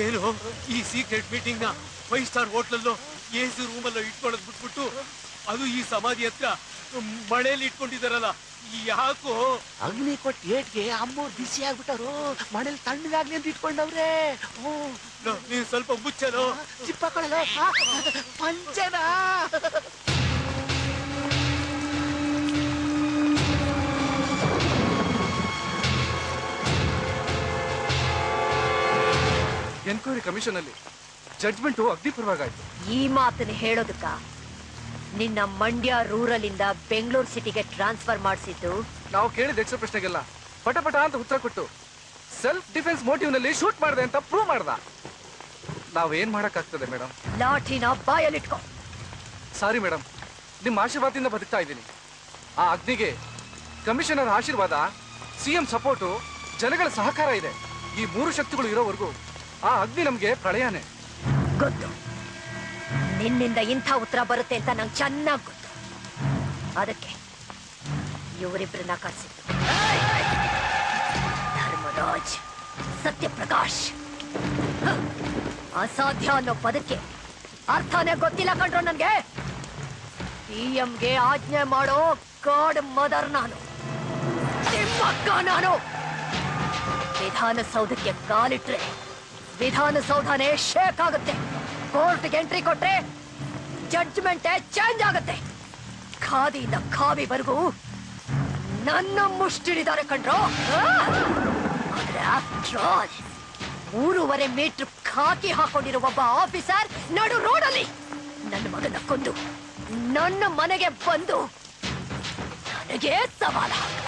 ಏನು ಈ secret meeting ನ 5 ಸ್ಟಾರ್ ಹೋಟ್ಲಲ್ಲೋ ಎಸಿ ರೂಮಲ್ಲೋ ಇಟ್ಕೊಳ್ಳೋದು ಬಿಟ್ಬಿಟ್ಟು ಅದು ಈ ಸಮಾಧಿ ಹತ್ರ ಮಳೆಯಲ್ಲಿ ಇಟ್ಕೊಂಡಿದಾರಲ್ಲ ಯಾಕೋ? ಅಗ್ನಿ ಕೊಟ್ಟು ಏಟ್ಗೆ ಅಮ್ಮವ್ರು ಬಿಸಿ ಆಗ್ಬಿಟ್ಟರು, ಮನೇಲಿ ತಣ್ಣಗಾಗ್ಲಿ ಅಂತ ಇಟ್ಕೊಂಡವ್ರೆ. ನೀನ್ ಸ್ವಲ್ಪ ಮುಚ್ಚಲು ಚಿಪ್ಪಕೊಳ್ಳಲು ಪಂಚನ. ಎನ್ಕ್ವೈರಿ ಕಮಿಷನ್ ಅಲ್ಲಿ ಜಡ್ಜ್ಮೆಂಟ್ ಅಗ್ನಿ ಪರವಾಗಾಯ್ತು. ಈ ಮಾತನ್ನ ಹೇಳೋದಕ್ಕ ನಿನ್ನ ಮಂಡ್ಯ ರೂರಲ್ ಇಂದ ಬೆಂಗಳೂರು ಸಿಟಿಗೆ ಟ್ರಾನ್ಸ್ಫರ್ ಮಾಡಿಸಿದ್ದು? ನಾವು ಕೇಳಿದ ಯಕ್ಷ ಪ್ರಶ್ನೆಗೆಲ್ಲ ಪಟ ಅಂತ ಉತ್ತರ ಕೊಟ್ಟು ಸೆಲ್ಫ್ ಡಿಫೆನ್ಸ್ ಮೋಟಿವ್ ನಲ್ಲಿ ಶೂಟ್ ಮಾಡಿದೆ ಅಂತ ಪ್ರೂವ್ ಮಾಡ್ದ. ನಾವೇನ್ ಮಾಡಕ್ಕಾಗ್ತದೆ ಮೇಡಮ್? ಲಾಠಿನ ಬಾಯಲ್ಲಿಟ್ಕೋ. ಸಾರಿ ಮೇಡಮ್, ನಿಮ್ಮ ಆಶೀರ್ವಾದದಿಂದ ಬದುಕ್ತಾ ಇದ್ದೀನಿ. ಆ ಅಗ್ನಿಗೆ ಕಮಿಷನರ್ ಆಶೀರ್ವಾದ, ಸಿಎಂ ಸಪೋರ್ಟು, ಜನಗಳ ಸಹಕಾರ ಇದೆ. ಈ 3 ಶಕ್ತಿಗಳು ಇರೋವರೆಗೂ ಆ ಅಗ್ನಿ ನಮ್ಗೆ ಪ್ರಳಯನೇ. ಗೊತ್ತು, ನಿನ್ನಿಂದ ಇಂಥ ಉತ್ತರ ಬರುತ್ತೆ ಅಂತ ನಂಗೆ ಚೆನ್ನಾಗಿ ಗೊತ್ತು. ಅದಕ್ಕೆ ಇವರಿಬ್ಬರನ್ನ ಕಳಿಸಿದ್ದು. ಧರ್ಮರಾಜ್, ಸತ್ಯಪ್ರಕಾಶ್. ಅಸಾಧ್ಯ ಅನ್ನೋ ಪದಕ್ಕೆ ಅರ್ಥನೇ ಗೊತ್ತಿಲ್ಲ ಕಂಡ್ರು ನನ್ಗೆ. ಪಿಎಂಗೆ ಆಜ್ಞೆ ಮಾಡೋ ಗಾಡ್ ಮದರ್ ನಾನು, ನಿಮ್ಮಕ್ಕ ನಾನು. ವಿಧಾನಸೌಧಕ್ಕೆ ಕಾಲಿಟ್ರೆ ವಿಧಾನಸೌಧನೇ ಶೇಕ್ ಆಗುತ್ತೆ. ಕೋರ್ಟ್ಗೆ ಎಂಟ್ರಿ ಕೊಟ್ರೆ ಜಡ್ಜ್ಮೆಂಟೇ ಚೇಂಜ್ ಆಗುತ್ತೆ. ಖಾದಿಯಿಂದ ಖಾವಿವರೆಗೂ ನನ್ನ ಮುಷ್ಟಿಡಿದ್ದಾರೆ ಕಂಡ್ರು. ಆದ್ರೆ ಆಫ್ಟರ್ ಆಲ್ 3.5 ಮೀಟರ್ ಖಾಕಿ ಹಾಕೊಂಡಿರುವ ಒಬ್ಬ ಆಫೀಸರ್ ನಡು ರೋಡಲ್ಲಿ ನನ್ನ ಮಗನ ಕೊಂದು ನನ್ನ ಮನೆಗೆ ಬಂದು ನನಗೆ ಸವಾಲ ಹಾಕ್ದ.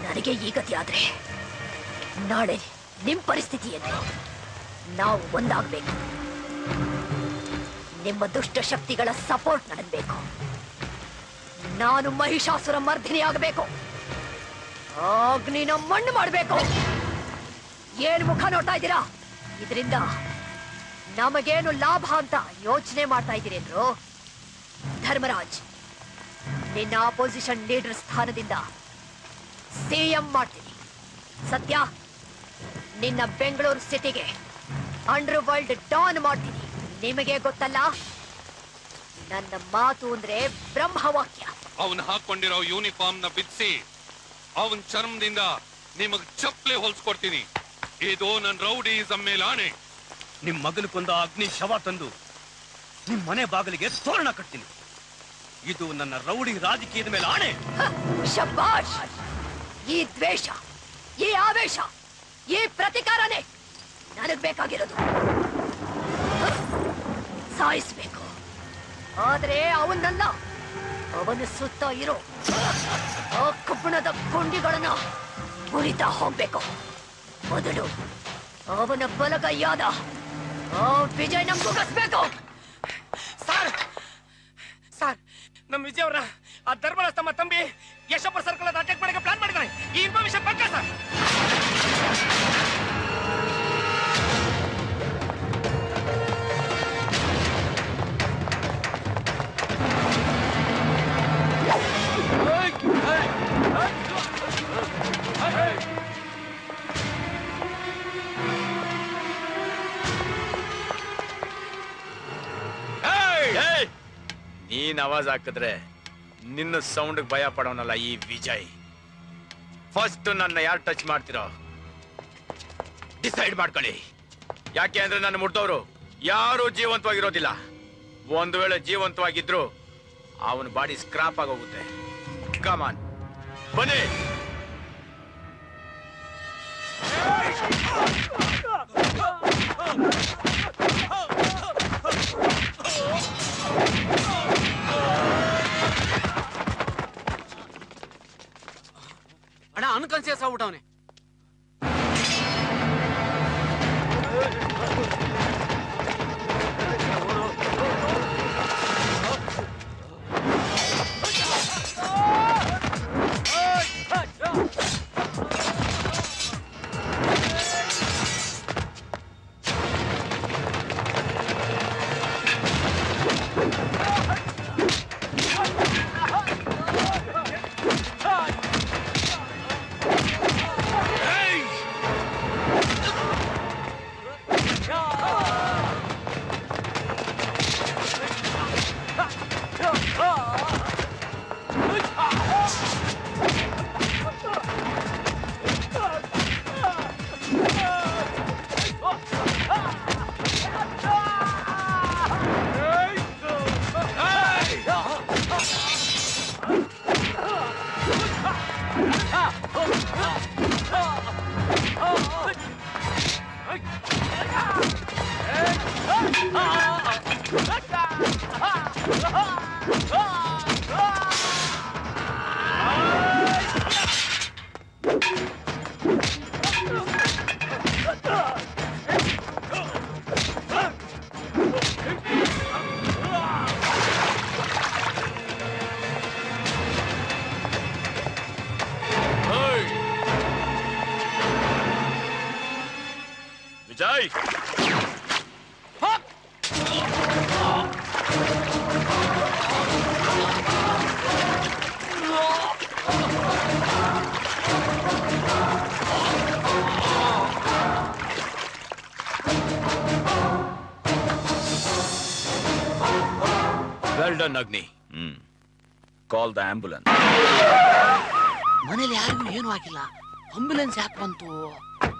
ನನಗೆ ಈ ಗತಿ ಆದ್ರೆ ನಾಳೆ ನಿಮ್ ಪರಿಸ್ಥಿತಿ ಏನು? ನಾವು ಒಂದಾಗಬೇಕು. ನಿಮ್ಮ ದುಷ್ಟ ಶಕ್ತಿಗಳ ಸಪೋರ್ಟ್ ನನಗೆ ಬೇಕು. ನಾನು ಮಹಿಷಾಸುರ ಮರ್ದಿನಿ ಆಗಬೇಕು. ಅಗ್ನಿನ ಮಣ್ಣು ಮಾಡಬೇಕು. ಏನ್ ಮುಖ ನೋಡ್ತಾ ಇದ್ದೀರಾ? ಇದರಿಂದ ನಮಗೇನು ಲಾಭ ಅಂತ ಯೋಚನೆ ಮಾಡ್ತಾ ಇದ್ದೀರಿ ಅಂದ್ರು? ಧರ್ಮರಾಜ್, ನಿನ್ನ ಅಪೋಸಿಷನ್ ಲೀಡರ್ ಸ್ಥಾನದಿಂದ ಸಿಎಂ ಮಾಡ್ತೀನಿ. ಸತ್ಯ, ನಿನ್ನ ಬೆಂಗಳೂರು ಸಿಟಿಗೆ ಅಂಡರ್ ವರ್ಲ್ಡ್ ಡಾನ್ ಮಾಡ್ತೀನಿ. ನಿಮಗೆ ಗೊತ್ತಲ್ಲ, ನನ್ನ ಮಾತು ಅಂದ್ರೆ ಬ್ರಹ್ಮವಾಕ್ಯ. ಅವನ್ ಹಾಕೊಂಡಿರೋ ಯೂನಿಫಾರ್ಮ್ ನ ಬಿಡಿಸಿ ಅವನ್ ಚರ್ಮದಿಂದ ನಿಮಗ್ ಚಪ್ಪಲಿ ಹೊಲ್ಸ್ಕೊಡ್ತೀನಿ. ಇದು ನನ್ ರೌಡಿಸಂ ಮೇಲೆ ಆಣೆ. ನಿಮ್ ಮಗನಿಗೊಂದು ಅಗ್ನಿ ಶವ ತಂದು ನಿಮ್ ಮನೆ ಬಾಗಿಲಿಗೆ ತೋರಣ ಕಟ್ತೀನಿ. ಇದು ನನ್ನ ರೌಡಿ ರಾಜಕೀಯದ ಮೇಲೆ ಆಣೆ. ಶಬ್ಬಾಷ್! ಈ ದ್ವೇಷ, ಈ ಆವೇಶ, ಈ ಪ್ರತಿಕಾರನೇ ನನಗ್ ಬೇಕಾಗಿರೋದು. ಸಾಯಿಸ್ಬೇಕು, ಆದ್ರೆ ಅವನಲ್ಲ, ಅವನ ಸುತ್ತ ಇರೋ ಆ ಕಬ್ಬಣದ ಕೊಂಡಿಗಳನ್ನ ಮುರಿತಾ ಹೋಗ್ಬೇಕು. ಮೊದಲು ಅವನ ಬಲಗೈಯಾದ ಆ ವಿಜಯ್ ಮುಗಿಸ್ಬೇಕು. ಸರ್, ನಮ್ಮ ವಿಜಯ್ ಅವ್ರ ಆ ಧರ್ಮರಾಜ್ ತಮ್ಮ ತಂಬಿ ಯಶೋಪುರ ಸರ್ಕಲ್ ಅಟ್ಯಾಕ್ ಮಾಡಕ್ಕೆ ಪ್ಲಾನ್ ಮಾಡಿದ್ದಾನೆ. ಈ ಇನ್ಫಾರ್ಮೇಶನ್ ಪಕ್ಕ ಸರ್. ನೀನ್ ಆವಾಜ್ ಹಾಕಿದ್ರೆ ನಿನ್ನ ಸೌಂಡ್ ಭಯ ಪಡೋನಲ್ಲ ಈ ವಿಜಯ್. ಫಸ್ಟ್ ನನ್ನ ಯಾರು ಟಚ್ ಮಾಡ್ತಿರೋ ಡಿಸೈಡ್ ಮಾಡ್ಕೊಳ್ಳಿ. ಯಾಕೆ ಅಂದ್ರೆ ನನ್ನ ಮುಟ್ದವ್ರು ಯಾರು ಜೀವಂತವಾಗಿರೋದಿಲ್ಲ. ಒಂದು ವೇಳೆ ಜೀವಂತವಾಗಿದ್ರು ಅವನ ಬಾಡಿ ಸ್ಕ್ರಾಪ್ ಆಗೋಗುತ್ತೆ. ಕಮಾನ್, ಬನ್ನಿ. ಅಣ್ಣ ಅನ್ಕಾನ್ಸಿಯಸ್ ಆಗ್ಬಿಟ್ಟವನೆ. ಡನ್ ಅಗ್ನಿ. Call the ambulance. ಮನೇಲಿ ಯಾರಿಗೂ ಏನು ಆಗಿಲ್ಲ, ಆಂಬುಲೆನ್ಸ್ ಯಾಕೆ ಬಂತು?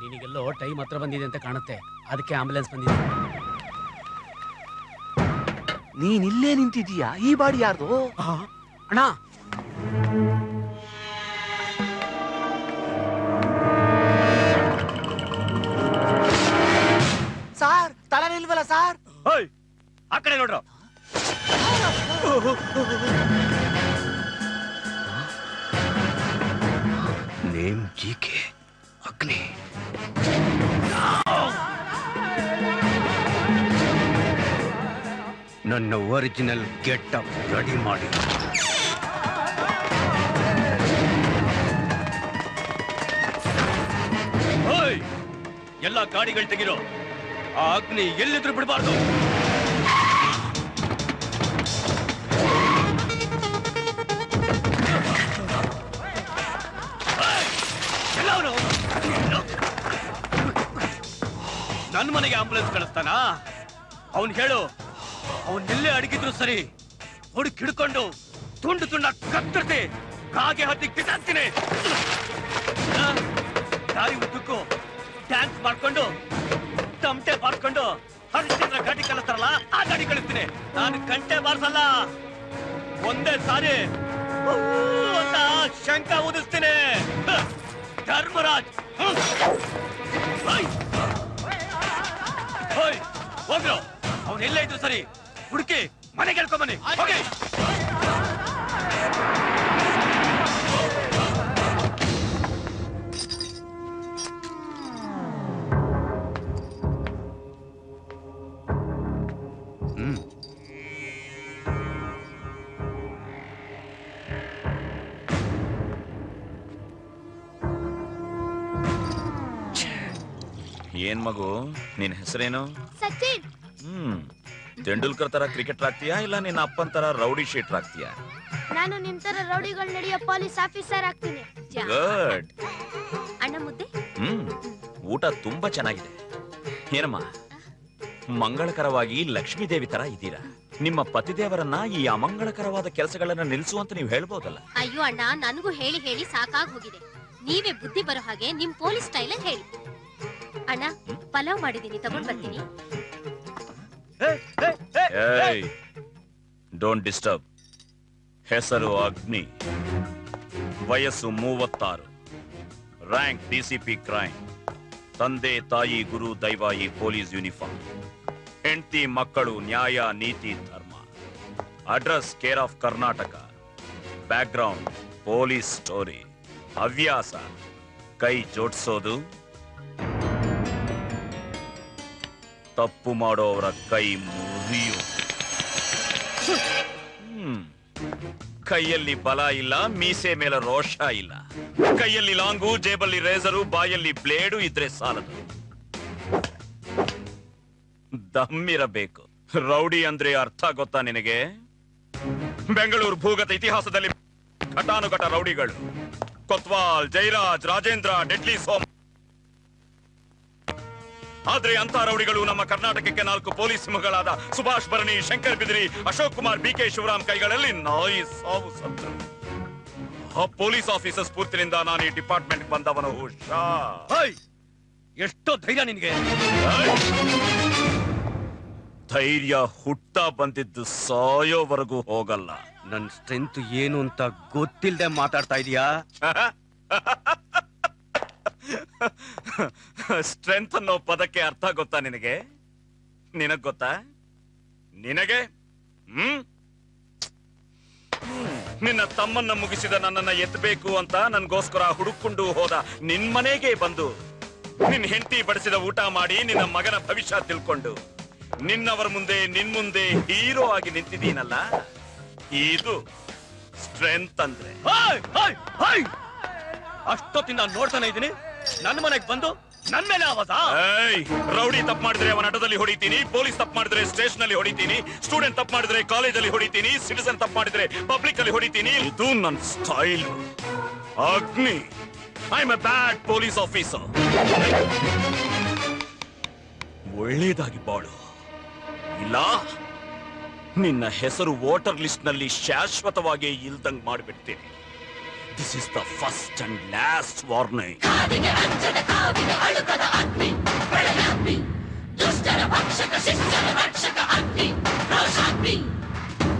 ನಿನಗೆಲ್ಲೋ ಟೈಮ್ ಹತ್ರ ಬಂದಿದೆ ಅಂತ ಕಾಣುತ್ತೆ, ಅದಕ್ಕೆ ಆಂಬುಲೆನ್ಸ್ ಬಂದಿದೆ. ನೀನ್ ಇಲ್ಲೇ ನಿಂತಿದೀಯಾ? ಈ ಬಾಡಿ ಯಾರ್ದು? ಅಣ್ಣ, ಸಾರ್ ತಲೆ ನಿಲ್ವಲ್ಲ ಸಾರ್. ಆ ಕಡೆ ನೋಡ್ರು. ನೇಮ್ ಜಿಕೆ ಅಗ್ನಿ. ನನ್ನ ಒರಿಜಿನಲ್ ಗೆಟಪ್ ರೆಡಿ ಮಾಡಿ. ಎಲ್ಲ ಗಾಡಿಗಳು ತೆಗಿರೋ, ಆ ಅಗ್ನಿ ಎಲ್ಲಿದ್ರು ಬಿಡಬಾರ್ದು. ನನ್ನ ಮನೆಗೆ ಆಂಬುಲೆನ್ಸ್ ಕಳಿಸ್ತಾನ? ಅವನ್ ಹೇಳು, ಅವನ್ನೆಲ್ಲೇ ಅಡಗಿದ್ರು ಸರಿ, ಹುಡುಕ್ ಹಿಡ್ಕೊಂಡು ತುಂಡು ತುಂಡ ಕತ್ತರಿಸಿ ಕಾಗೆ ಹತ್ತಿ ಕಿತ್ತಾಕ್ತೀನಿ. ದಾರಿ ಉದ್ದಕ್ಕೂ ಡ್ಯಾನ್ಸ್ ಮಾಡ್ಕೊಂಡು ತಮಟೆ ಬಾರ್ಕೊಂಡು ಹರಿಶ್ಚಂದ್ರ ಗಾಡಿ ಕಳಿಸ್ತಾರಲ್ಲ, ಆ ಗಾಡಿ ಕಳಿಸ್ತೀನಿ. ನಾನು ಗಂಟೆ ಬಾರ್ಸಲ್ಲ, ಒಂದೇ ಸಾರಿ ಅಂತ ಶಂಕ ಊದಿಸ್ತೀನಿ. ಧರ್ಮರಾಜ್ ಹೋಗ್ರು, ಅವ್ನು ಎಲ್ಲೇ ಇದ್ರು ಸರಿ, ಹುಡುಕಿ ಮನೆ ಕೇಳ್ಕೊಂಬನ್ನಿ. ಹೋಗಿ. ಏನ್ ಮಗು, ನಿನ್ ಹೆಸರೇನು? ಸಚಿನ್. ತೆಂಡೂಲ್ಕರ್ ತರ ಕ್ರಿಕೆಟರ್ ಆಗ್ತೀಯಾ, ಇಲ್ಲ ನಿನ್ನ ಅಪ್ಪನ್ ತರ ರೌಡಿ ಶೀಟರ್ ಆಗ್ತೀಯಾ? ನಾನು ನಿಮ್ ತರ ರೌಡಿಗಳು ನಡೆಯೋ ಪೊಲೀಸ್ ಆಫೀಸರ್ ಆಗ್ತೀನಿ. ಗುಡ್. ಅಣ್ಣ ಮುದ್ದೆ. ಊಟ ತುಂಬಾ ಚೆನ್ನಾಗಿದೆ. ಏನಮ್ಮ, ಮಂಗಳಕರವಾಗಿ ಲಕ್ಷ್ಮೀ ದೇವಿ ತರ ಇದ್ದೀರಾ. ನಿಮ್ಮ ಪತಿದೇವರನ್ನ ಈ ಅಮಂಗಳಕರವಾದ ಕೆಲಸಗಳನ್ನ ನಿಲ್ಲಿಸುವಂತ ನೀವು ಹೇಳ್ಬೋದಲ್ಲ. ಅಯ್ಯೋ ಅಣ್ಣ, ನನಗೂ ಹೇಳಿ ಹೇಳಿ ಸಾಕಾಗ್ ಹೋಗಿದೆ. ನೀವೇ ಬುದ್ಧಿ ಬರೋ ಹಾಗೆ ನಿಮ್ ಪೊಲೀಸ್ ಸ್ಟೈಲ್ ಹೇಳಿ. ಅಣ್ಣ, ಪಲಾವ್ ಮಾಡಿದೀನಿ, ತಗೊಂಡ್ ಬರ್ತೀನಿ. Don't disturb. ಹೆಸರು ಅಗ್ನಿ, ವಯಸ್ಸು 36, ರ್ಯಾಂಕ್ ಡಿಸಿಪಿ ಕ್ರೈಮ್, ತಂದೆ ತಾಯಿ ಗುರು ದೈವ ಈ ಪೊಲೀಸ್ ಯೂನಿಫಾರ್ಮ್, ಹೆಂಡತಿ ಮಕ್ಕಳು ನ್ಯಾಯ ನೀತಿ ಧರ್ಮ, address care of Karnataka, background police story, ಹವ್ಯಾಸ ಕೈ ಜೋಡಿಸೋದು, ತಪ್ಪು ಮಾಡೋವರ ಕೈ ಮುರಿಯೋದು. ಕೈಯಲ್ಲಿ ಬಲ ಇಲ್ಲ, ಮೀಸೆ ಮೇಲೆ ರೋಷ ಇಲ್ಲ, ಕೈಯಲ್ಲಿ ಲಾಂಗು, ಜೇಬಲ್ಲಿ ರೇಸರು, ಬಾಯಲ್ಲಿ ಬ್ಲೇಡು ಇದ್ರೆ ಸಾಲದು, ದಮ್ಮಿರಬೇಕು. ರೌಡಿ ಅಂದ್ರೆ ಅರ್ಥ ಗೊತ್ತಾ ನಿನಗೆ? ಬೆಂಗಳೂರು ಭೂಗತ ಇತಿಹಾಸದಲ್ಲಿ ಘಟಾನುಘಟ ರೌಡಿಗಳು, ಕೊತ್ವಾಲ್, ಜೈರಾಜ್, ರಾಜೇಂದ್ರ, ಡೆಡ್ಲಿ ಸೋಮ್. ಆದ್ರೆ ಅಂತ ರೌಡಿಗಳು ನಮ್ಮ ಕರ್ನಾಟಕಕ್ಕೆ 4 ಪೊಲೀಸ್ ಸಿಂಹಗಳಾದ ಸುಭಾಷ್ ಭರಣಿ, ಶಂಕರ್ ಬಿದಿರಿ, ಅಶೋಕ್ ಕುಮಾರ್, BK ಶಿವರಾಮ್ ಕೈಗಳಲ್ಲಿ ನಾಯಿ ಸಾವು ಸತ್ರು. ಆ ಪೊಲೀಸ್ ಆಫೀಸರ್ ಸ್ಫೂರ್ತಿನಿಂದ ನಾನು ಈ ಡಿಪಾರ್ಟ್ಮೆಂಟ್ ಬಂದವನು. ಎಷ್ಟೋ ಧೈರ್ಯ ನಿನ್ಗೆ! ಧೈರ್ಯ ಹುಟ್ಟ ಬಂದಿದ್ದು ಸಾಯೋವರೆಗೂ ಹೋಗಲ್ಲ. ನನ್ ಸ್ಟ್ರೆಂತ್ ಏನು ಅಂತ ಗೊತ್ತಿಲ್ಲದೆ ಮಾತಾಡ್ತಾ ಇದೀಯಾ? ಸ್ಟ್ರೆಂತ್ ಅನ್ನೋ ಪದಕ್ಕೆ ಅರ್ಥ ಗೊತ್ತಾ ನಿನಗೆ? ನಿನಗ್ ಗೊತ್ತಾ? ನಿನಗೆ ನಿನ್ನ ತಮ್ಮನ್ನ ಮುಗಿಸಿದ ನನ್ನನ್ನ ಎತ್ತಬೇಕು ಅಂತ ನನ್ಗೋಸ್ಕರ ಹುಡುಕೊಂಡು ಹೋದ ನಿನ್ ಮನೆಗೆ ಬಂದು ನಿನ್ ಹೆಂಡತಿ ಬಡಿಸಿದ ಊಟ ಮಾಡಿ ನಿನ್ನ ಮಗನ ಭವಿಷ್ಯ ತಿಳ್ಕೊಂಡು ನಿನ್ನವರ ಮುಂದೆ ನಿನ್ ಮುಂದೆ ಹೀರೋ ಆಗಿ ನಿಂತಿದ್ದೀನಲ್ಲ, ಇದು ಸ್ಟ್ರೆಂತ್ ಅಂದ್ರೆ. ಅಷ್ಟೊತ್ತಿಂದ ನೋಡ್ತಾನೆ ಇದ್ದೀನಿ, ನನ್ನ ಮನೆಗೆ ಬಂದು ನನ್ ಮೇಲೆ ಆವಾಜ. ರೌಡಿ ತಪ್ಪು ಮಾಡಿದ್ರೆ ಅವನ ಅಡ್ಡದಲ್ಲಿ ಹೊಡಿತೀನಿ, ಪೊಲೀಸ್ ತಪ್ಪು ಮಾಡಿದ್ರೆ ಸ್ಟೇಷನ್ ಅಲ್ಲಿ ಹೊಡಿತೀನಿ, ಸ್ಟೂಡೆಂಟ್ ತಪ್ಪು ಮಾಡಿದ್ರೆ ಕಾಲೇಜಲ್ಲಿ ಹೊಡಿತೀನಿ, ಸಿಟಿಸನ್ ತಪ್ಪು ಮಾಡಿದ್ರೆ ಪಬ್ಲಿಕ್ ಅಲ್ಲಿ ಹೊಡಿತೀನಿ. ಇದು ನನ್ನ style. Agni, I am a bad police officer. ಒಳ್ಳೇದಾಗಿ ಬಾಳು, ಇಲ್ಲ ನಿನ್ನ ಹೆಸರು ವೋಟರ್ ಲಿಸ್ಟ್ ನಲ್ಲಿ ಶಾಶ್ವತವಾಗಿ ಇಲ್ದಂಗ್ ಮಾಡಿಬಿಡ್ತೀನಿ. This is the first and last warning. ದುಷ್ಟರ ಭಕ್ಷಕ ಶಿಷ್ಟರ ರಕ್ಷಕ ಅಗ್ನಿ ರೋಷಾಗ್ನಿ